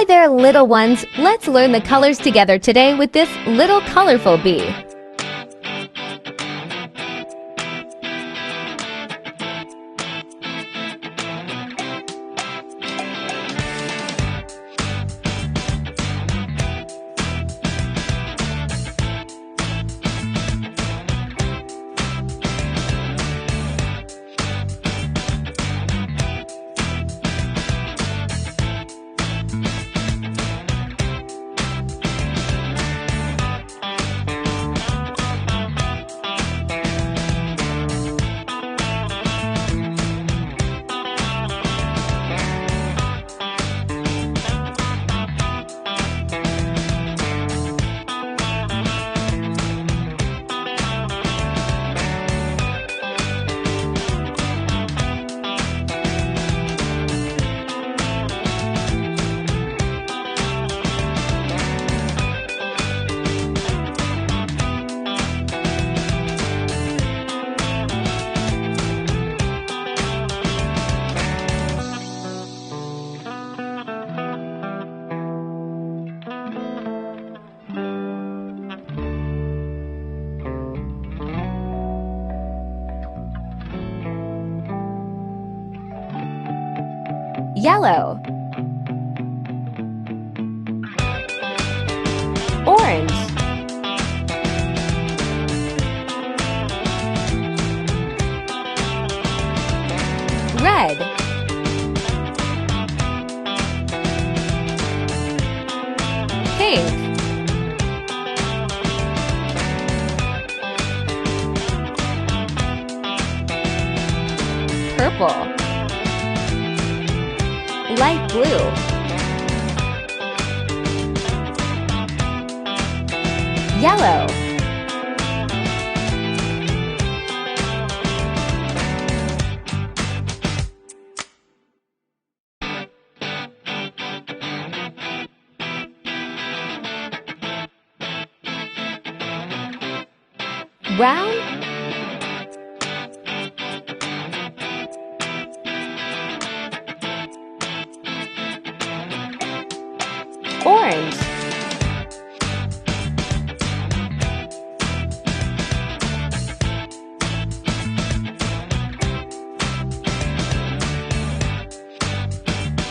Hi there, little ones. Let's learn the colors together today with this little colorful bee. Yellow, orange, red, pink, purple, light blue, yellow, brown, orange,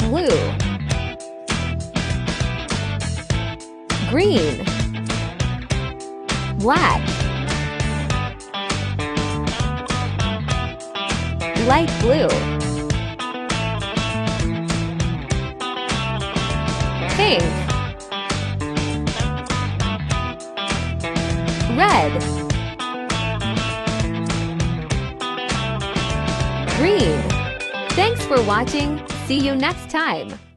blue, green, black, light blue, pink, red, green. Thanks for watching. See you next time.